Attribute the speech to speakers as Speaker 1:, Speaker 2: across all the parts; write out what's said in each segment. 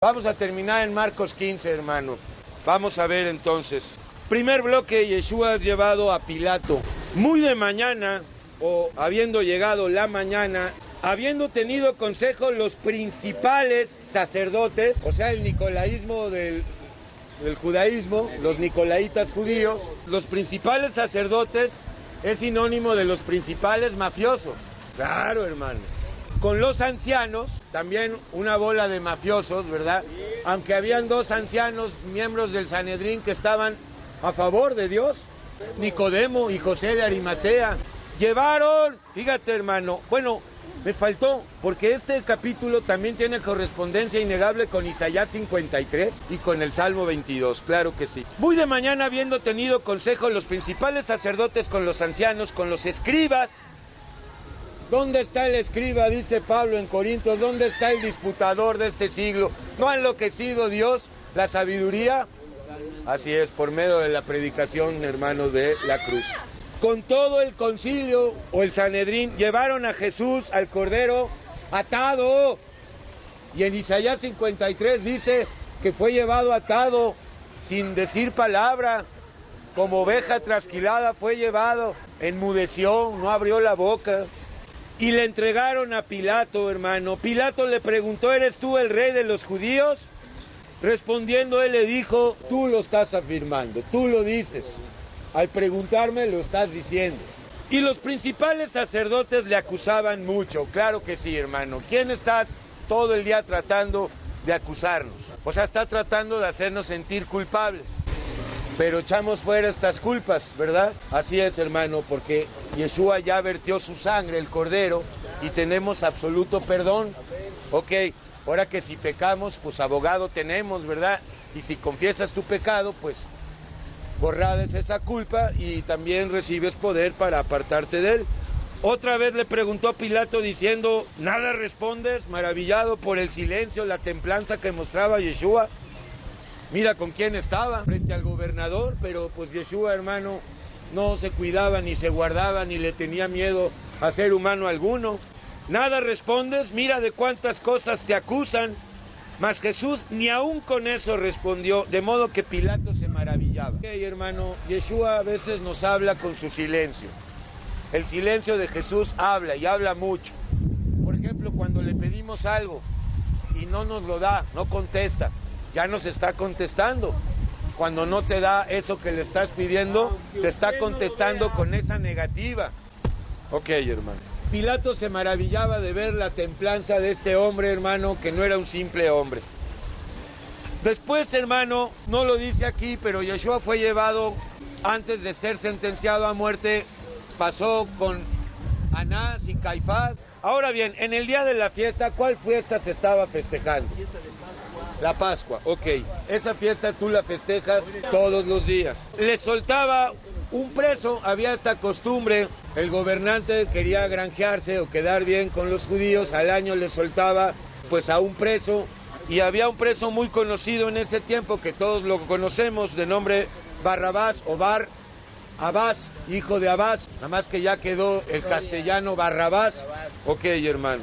Speaker 1: Vamos a terminar en Marcos 15, hermano. Vamos a ver entonces. Primer bloque, Yeshua es llevado a Pilato. Muy de mañana, o habiendo llegado la mañana, habiendo tenido consejo los principales sacerdotes, o sea, el nicolaísmo del judaísmo, los nicolaitas judíos, los principales sacerdotes es sinónimo de los principales mafiosos. Claro, hermano. Con los ancianos, también una bola de mafiosos, ¿verdad? Aunque habían dos ancianos miembros del Sanedrín que estaban a favor de Dios, Nicodemo y José de Arimatea. Llevaron, fíjate, hermano, bueno, me faltó, porque este capítulo también tiene correspondencia innegable con Isaías 53 y con el Salmo 22, claro que sí. Muy de mañana, habiendo tenido consejo los principales sacerdotes con los ancianos, con los escribas. ¿Dónde está el escriba? Dice Pablo en Corintios. ¿Dónde está el disputador de este siglo? ¿No ha enloquecido Dios la sabiduría? Así es, por medio de la predicación, hermanos, de la cruz. Con todo el concilio o el Sanedrín llevaron a Jesús, al Cordero, atado. Y en Isaías 53 dice que fue llevado atado, sin decir palabra, como oveja trasquilada fue llevado, enmudeció, no abrió la boca. Y le entregaron a Pilato, hermano. Pilato le preguntó, ¿eres tú el rey de los judíos? Respondiendo él le dijo, tú lo estás afirmando, tú lo dices. Al preguntarme lo estás diciendo. Y los principales sacerdotes le acusaban mucho, claro que sí, hermano. ¿Quién está todo el día tratando de acusarnos? O sea, está tratando de hacernos sentir culpables. Pero echamos fuera estas culpas, ¿verdad? Así es, hermano, porque Yeshua ya vertió su sangre, el Cordero, y tenemos absoluto perdón. Ok, ahora que si pecamos, pues abogado tenemos, ¿verdad? Y si confiesas tu pecado, pues borrada es esa culpa y también recibes poder para apartarte de él. Otra vez le preguntó Pilato diciendo, ¿nada respondes? Maravillado por el silencio, la templanza que mostraba Yeshua. Mira con quién estaba, frente al gobernador, pero pues Yeshua, hermano, no se cuidaba, ni se guardaba, ni le tenía miedo a ser humano alguno. Nada respondes, mira de cuántas cosas te acusan. Mas Jesús ni aún con eso respondió, de modo que Pilato se maravillaba. Ok, hermano, Yeshua a veces nos habla con su silencio. El silencio de Jesús habla, y habla mucho. Por ejemplo, cuando le pedimos algo y no nos lo da, no contesta, ya nos está contestando. Cuando no te da eso que le estás pidiendo, te está contestando con esa negativa. Ok, hermano. Pilato se maravillaba de ver la templanza de este hombre, hermano, que no era un simple hombre. Después, hermano, no lo dice aquí, pero Yeshua fue llevado, antes de ser sentenciado a muerte, pasó con Anás y Caifás. Ahora bien, en el día de la fiesta, ¿cuál fiesta se estaba festejando? La Pascua, ok. Esa fiesta tú la festejas todos los días. Le soltaba un preso, había esta costumbre, el gobernante quería granjearse o quedar bien con los judíos, al año le soltaba pues a un preso, y había un preso muy conocido en ese tiempo que todos lo conocemos, de nombre Barrabás o Bar Abás, hijo de Abás, nada más que ya quedó el castellano Barrabás. Ok, hermano,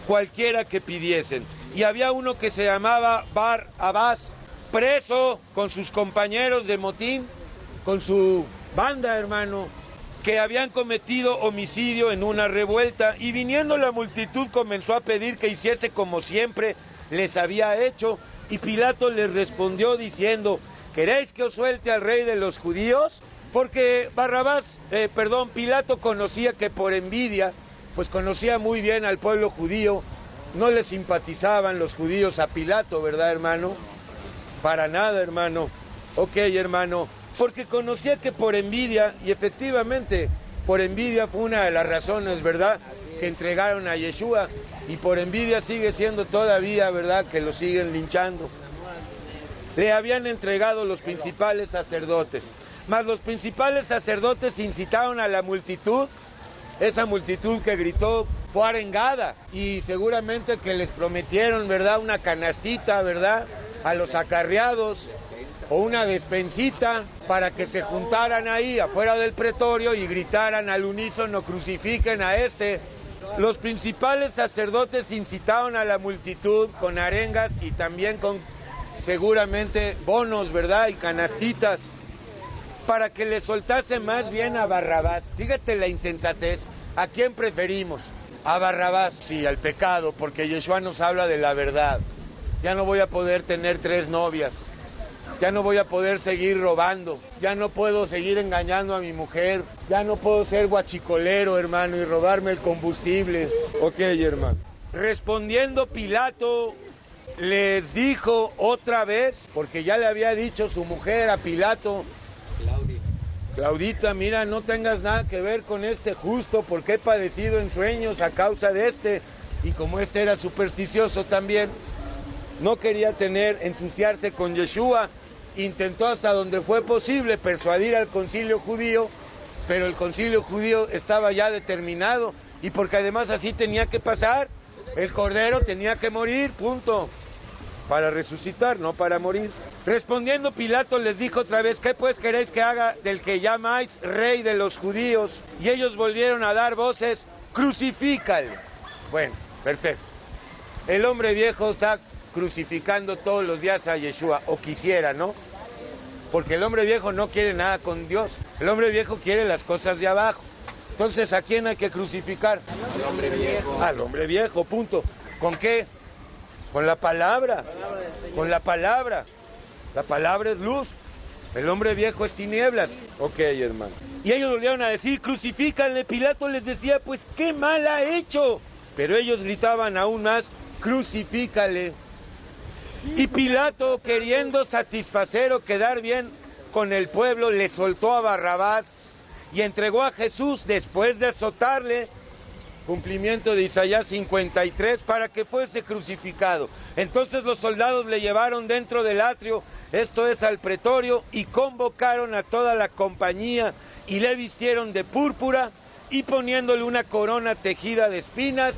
Speaker 1: cualquiera que pidiesen. Y había uno que se llamaba Bar Abás, preso con sus compañeros de motín, con su banda, hermano, que habían cometido homicidio en una revuelta, y viniendo la multitud comenzó a pedir que hiciese como siempre les había hecho, y Pilato les respondió diciendo, ¿queréis que os suelte al rey de los judíos? Porque Pilato conocía que por envidia, pues conocía muy bien al pueblo judío, no le simpatizaban los judíos a Pilato, ¿verdad, hermano? Para nada, hermano. Ok, hermano, porque conocía que por envidia, y efectivamente, por envidia fue una de las razones, ¿verdad?, que entregaron a Yeshua, y por envidia sigue siendo todavía, ¿verdad?, que lo siguen linchando. Le habían entregado los principales sacerdotes, mas los principales sacerdotes incitaron a la multitud, esa multitud que gritó fue arengada, y seguramente que les prometieron, ¿verdad?, una canastita, ¿verdad?, a los acarreados, o una despensita, para que se juntaran ahí afuera del pretorio y gritaran al unísono, crucifiquen a este. Los principales sacerdotes incitaron a la multitud con arengas y también con seguramente bonos, ¿verdad? Y canastitas, para que le soltase más bien a Barrabás. Fíjate la insensatez. ¿A quién preferimos? A Barrabás, sí, al pecado, porque Yeshua nos habla de la verdad. Ya no voy a poder tener 3 novias, ya no voy a poder seguir robando, ya no puedo seguir engañando a mi mujer, ya no puedo ser guachicolero, hermano, y robarme el combustible. Ok, hermano. Respondiendo Pilato, les dijo otra vez, porque ya le había dicho su mujer a Pilato: Claudita, mira, no tengas nada que ver con este justo, porque he padecido en sueños a causa de este, y como este era supersticioso también, no quería ensuciarse con Yeshua, intentó hasta donde fue posible persuadir al concilio judío, pero el concilio judío estaba ya determinado, y porque además así tenía que pasar, el cordero tenía que morir, punto, para resucitar, no para morir. Respondiendo Pilato les dijo otra vez: ¿qué pues queréis que haga del que llamáis rey de los judíos? Y ellos volvieron a dar voces: crucifícale. Bueno, perfecto. El hombre viejo está crucificando todos los días a Yeshua, o quisiera, ¿no? Porque el hombre viejo no quiere nada con Dios, el hombre viejo quiere las cosas de abajo. Entonces, ¿a quién hay que crucificar?
Speaker 2: Al hombre viejo.
Speaker 1: Al hombre viejo, punto. ¿Con qué? Con la palabra, con la palabra. La palabra es luz, el hombre viejo es tinieblas. Ok, hermano. Y ellos volvieron a decir: crucifícanle. Pilato les decía: pues qué mal ha hecho. Pero ellos gritaban aún más: crucifícale. Y Pilato, queriendo satisfacer o quedar bien con el pueblo, le soltó a Barrabás y entregó a Jesús después de azotarle, cumplimiento de Isaías 53, para que fuese crucificado. Entonces los soldados le llevaron dentro del atrio, esto es al pretorio, y convocaron a toda la compañía y le vistieron de púrpura y poniéndole una corona tejida de espinas,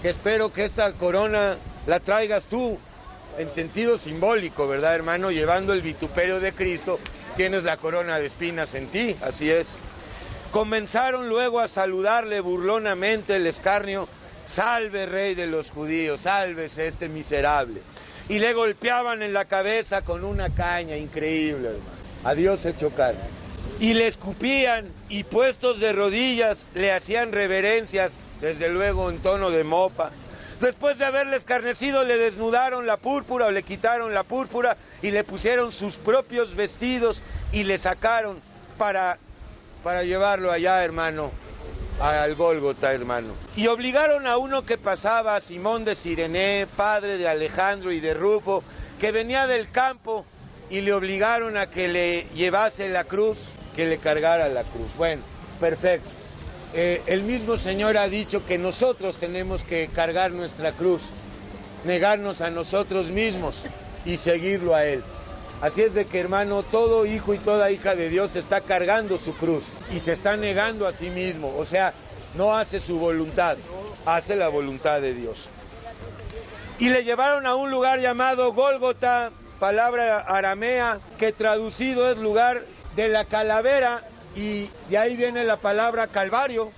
Speaker 1: que espero que esta corona la traigas tú en sentido simbólico, ¿verdad, hermano? Llevando el vituperio de Cristo, tienes la corona de espinas en ti, así es. Comenzaron luego a saludarle burlonamente el escarnio: salve, rey de los judíos, sálvese este miserable. Y le golpeaban en la cabeza con una caña, increíble, hermano. A Dios hecho carne. Y le escupían y puestos de rodillas le hacían reverencias, desde luego en tono de mofa. Después de haberle escarnecido, le desnudaron la púrpura, o le quitaron la púrpura y le pusieron sus propios vestidos y le sacaron para llevarlo allá, hermano, al Gólgota, hermano. Y obligaron a uno que pasaba, a Simón de Cirené, padre de Alejandro y de Rufo, que venía del campo, y le obligaron a que le llevase la cruz, que le cargara la cruz. Bueno, perfecto. El mismo Señor ha dicho que nosotros tenemos que cargar nuestra cruz, negarnos a nosotros mismos y seguirlo a Él. Así es de que, hermano, todo hijo y toda hija de Dios está cargando su cruz y se está negando a sí mismo. O sea, no hace su voluntad, hace la voluntad de Dios. Y le llevaron a un lugar llamado Gólgota, palabra aramea, que traducido es lugar de la calavera, y de ahí viene la palabra Calvario,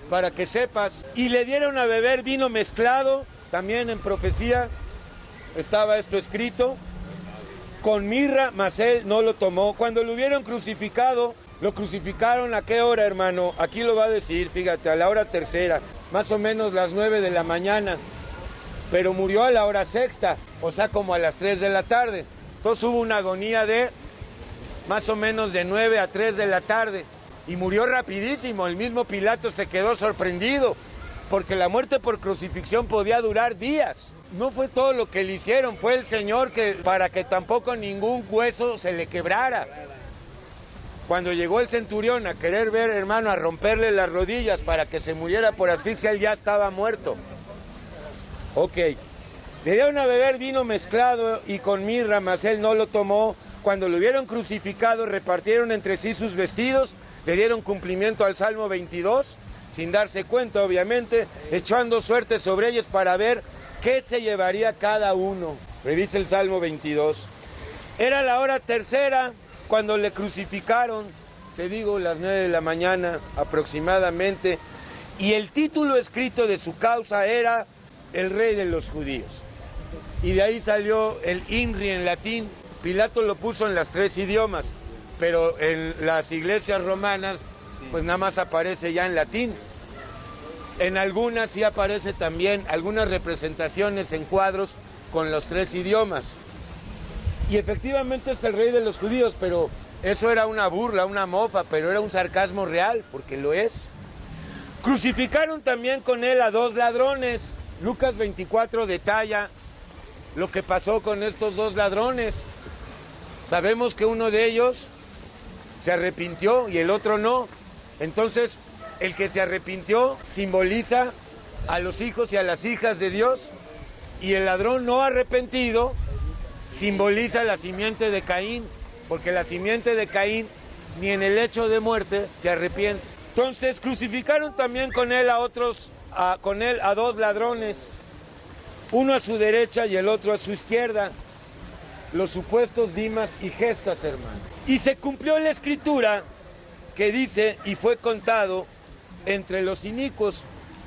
Speaker 1: para que sepas. Y le dieron a beber vino mezclado, también en profecía estaba esto escrito, con mirra, mas él no lo tomó. Cuando lo hubieron crucificado, lo crucificaron ¿a qué hora, hermano? Aquí lo va a decir, fíjate, a la hora tercera, más o menos las 9 de la mañana, pero murió a la hora sexta, o sea, como a las 3 de la tarde. Entonces hubo una agonía de más o menos de 9 a 3 de la tarde, y murió rapidísimo. El mismo Pilato se quedó sorprendido, porque la muerte por crucifixión podía durar días. No fue todo lo que le hicieron, fue el Señor que, para que tampoco ningún hueso se le quebrara. Cuando llegó el centurión a querer ver, hermano, a romperle las rodillas para que se muriera por asfixia, él ya estaba muerto. Ok, le dieron a beber vino mezclado y con mirra, mas él no lo tomó. Cuando lo hubieron crucificado, repartieron entre sí sus vestidos, le dieron cumplimiento al Salmo 22, sin darse cuenta, obviamente, echando suerte sobre ellos para ver qué se llevaría cada uno. Revisa el Salmo 22. Era la hora tercera cuando le crucificaron, te digo, las 9 de la mañana aproximadamente, y el título escrito de su causa era el Rey de los Judíos. Y de ahí salió el INRI en latín. Pilato lo puso en las 3 idiomas, pero en las iglesias romanas pues nada más aparece ya en latín. En algunas sí aparece también algunas representaciones en cuadros con los 3 idiomas. Y efectivamente es el Rey de los Judíos, pero eso era una burla, una mofa, pero era un sarcasmo real, porque lo es. Crucificaron también con él a 2 ladrones. Lucas 24 detalla lo que pasó con estos 2 ladrones. Sabemos que uno de ellos se arrepintió y el otro no. Entonces, el que se arrepintió simboliza a los hijos y a las hijas de Dios, y el ladrón no arrepentido simboliza la simiente de Caín, porque la simiente de Caín ni en el hecho de muerte se arrepiente. Entonces crucificaron también con él a 2 ladrones, uno a su derecha y el otro a su izquierda, los supuestos Dimas y Gestas, hermano. Y se cumplió la escritura que dice, y fue contado entre los inicuos,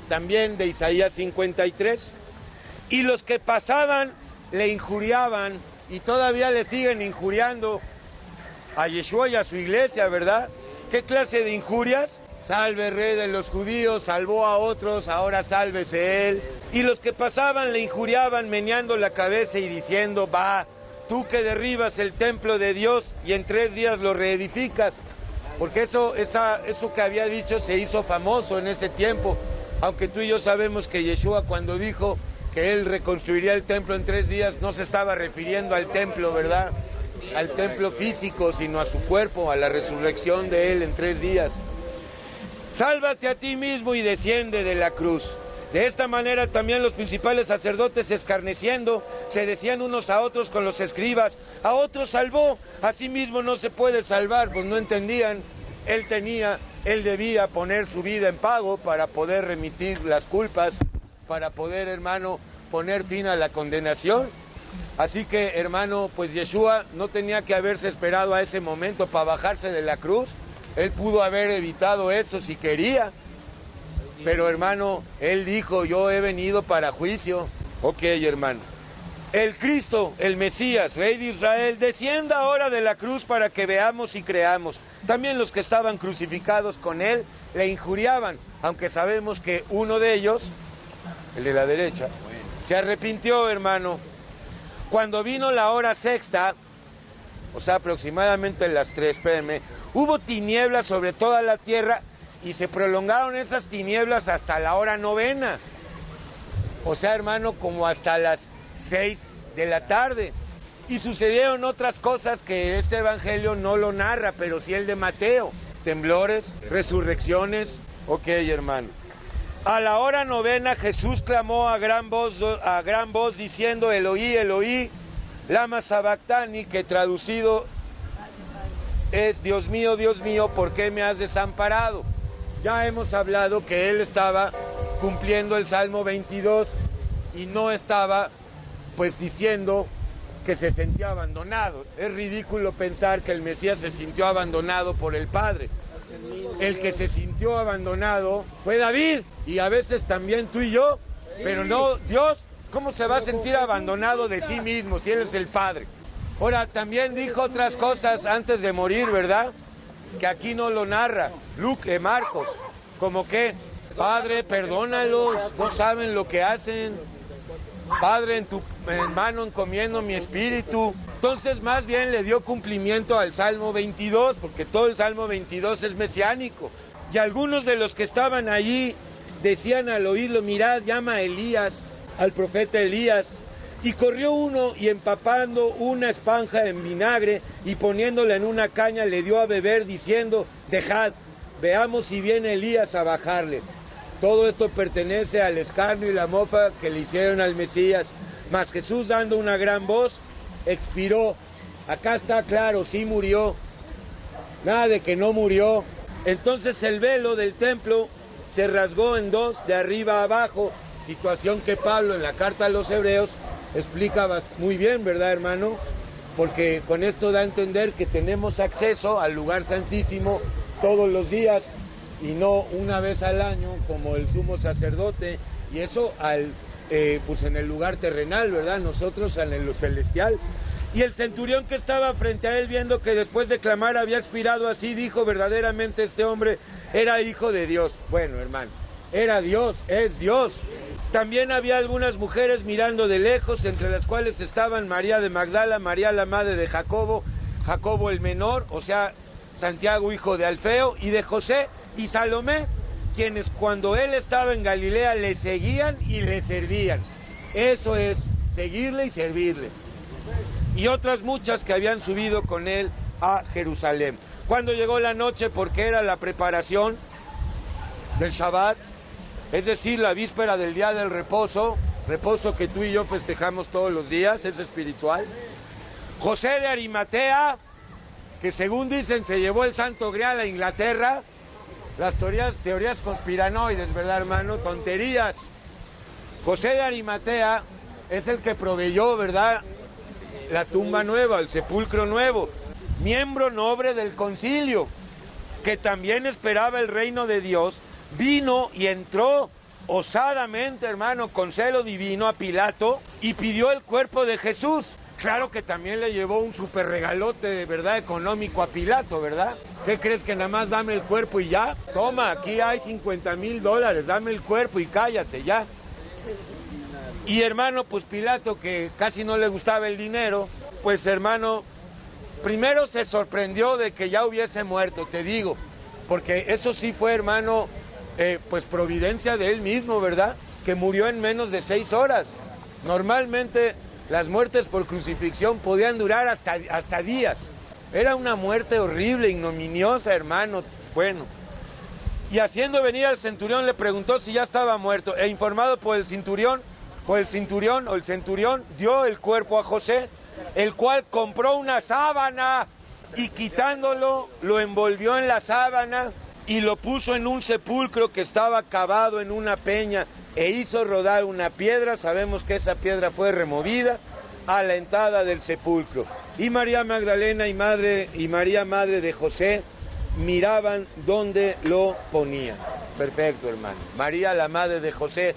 Speaker 1: también de Isaías 53, y los que pasaban le injuriaban, y todavía le siguen injuriando a Yeshua y a su iglesia, ¿verdad? ¿Qué clase de injurias? Salve Rey de los Judíos, salvó a otros, ahora sálvese él. Y los que pasaban le injuriaban meneando la cabeza y diciendo, va, tú que derribas el templo de Dios y en 3 días lo reedificas. Porque eso que había dicho se hizo famoso en ese tiempo, aunque tú y yo sabemos que Yeshua cuando dijo que él reconstruiría el templo en 3 días, no se estaba refiriendo al templo, ¿verdad? Al templo físico, sino a su cuerpo, a la resurrección de él en 3 días. Sálvate a ti mismo y desciende de la cruz. De esta manera también los principales sacerdotes, escarneciendo, se decían unos a otros con los escribas, a otros salvó, a sí mismo no se puede salvar, pues no entendían. Él debía poner su vida en pago para poder remitir las culpas, para poder, hermano, poner fin a la condenación. Así que, hermano, pues Yeshua no tenía que haberse esperado a ese momento para bajarse de la cruz. Él pudo haber evitado eso si quería. Pero, hermano, él dijo, yo he venido para juicio. Ok, hermano. El Cristo, el Mesías, Rey de Israel, descienda ahora de la cruz para que veamos y creamos. También los que estaban crucificados con él le injuriaban, aunque sabemos que uno de ellos, el de la derecha, se arrepintió, hermano. Cuando vino la hora sexta, o sea, aproximadamente las 3 p.m., hubo tinieblas sobre toda la tierra y se prolongaron esas tinieblas hasta la hora 9. O sea, hermano, como hasta las 6 de la tarde. Y sucedieron otras cosas que este evangelio no lo narra, pero sí el de Mateo. Temblores, resurrecciones. Ok, hermano. A la hora 9 Jesús clamó a gran voz diciendo, Eloí, Eloí, lama sabactani, que traducido es, Dios mío, ¿por qué me has desamparado? Ya hemos hablado que él estaba cumpliendo el Salmo 22 y no estaba pues diciendo que se sentía abandonado. Es ridículo pensar que el Mesías se sintió abandonado por el Padre. El que se sintió abandonado fue David, y a veces también tú y yo, pero no Dios. ¿Cómo se va a sentir abandonado de sí mismo si Él es el Padre? Ahora, también dijo otras cosas antes de morir, ¿verdad? Que aquí no lo narra Marcos, como que, Padre, perdónalos, no saben lo que hacen. Padre, en tu mano encomiendo mi espíritu. Entonces, más bien le dio cumplimiento al Salmo 22, porque todo el Salmo 22 es mesiánico. Y algunos de los que estaban allí decían al oírlo, mirad, llama a Elías, al profeta Elías. Y corrió uno y empapando una esponja en vinagre y poniéndola en una caña le dio a beber diciendo, dejad, veamos si viene Elías a bajarle. Todo esto pertenece al escarnio y la mofa que le hicieron al Mesías. Mas Jesús, dando una gran voz, expiró. Acá está claro, sí murió. Nada de que no murió. Entonces el velo del templo se rasgó en 2, de arriba a abajo, situación que Pablo en la carta a los Hebreos explica muy bien, ¿verdad, hermano? Porque con esto da a entender que tenemos acceso al lugar santísimo todos los días. y no una vez al año como el sumo sacerdote, y eso pues en el lugar terrenal, ¿verdad? Nosotros en lo celestial. Y el centurión que estaba frente a él, viendo que después de clamar había expirado así, dijo: verdaderamente este hombre era hijo de Dios. Bueno, hermano, era Dios, es Dios. También había algunas mujeres mirando de lejos, entre las cuales estaban María de Magdala, María la madre de Jacobo, Jacobo el menor, o sea, Santiago hijo de Alfeo, y de José, y Salomé, quienes cuando él estaba en Galilea le seguían y le servían. Eso es, seguirle y servirle. Y otras muchas que habían subido con él a Jerusalén. Cuando llegó la noche, porque era la preparación del Shabbat, es decir, la víspera del día del reposo, reposo que tú y yo festejamos todos los días, es espiritual, José de Arimatea, que según dicen se llevó el Santo Grial a Inglaterra, las teorías conspiranoides, ¿verdad, hermano? Tonterías. José de Arimatea es el que proveyó, ¿verdad?, la tumba nueva, el sepulcro nuevo, miembro noble del concilio, que también esperaba el reino de Dios, vino y entró osadamente, hermano, con celo divino a Pilato y pidió el cuerpo de Jesús. Claro que también le llevó un super regalote, de verdad, económico a Pilato, ¿verdad? ¿Qué crees, que nada más dame el cuerpo y ya? Toma, aquí hay $50,000, dame el cuerpo y cállate, ya. Y hermano, pues Pilato, que casi no le gustaba el dinero, pues hermano, primero se sorprendió de que ya hubiese muerto, te digo, porque eso sí fue, hermano, pues providencia de él mismo, ¿verdad? Que murió en menos de 6 horas. Normalmente las muertes por crucifixión podían durar hasta días. Era una muerte horrible, ignominiosa, hermano. Bueno, y haciendo venir al centurión le preguntó si ya estaba muerto, e informado por el centurión dio el cuerpo a José, el cual compró una sábana y quitándolo, lo envolvió en la sábana y lo puso en un sepulcro que estaba cavado en una peña, e hizo rodar una piedra. Sabemos que esa piedra fue removida a la entrada del sepulcro. Y María Magdalena y María madre de José miraban dónde lo ponían. Perfecto, hermano. María, la madre de José,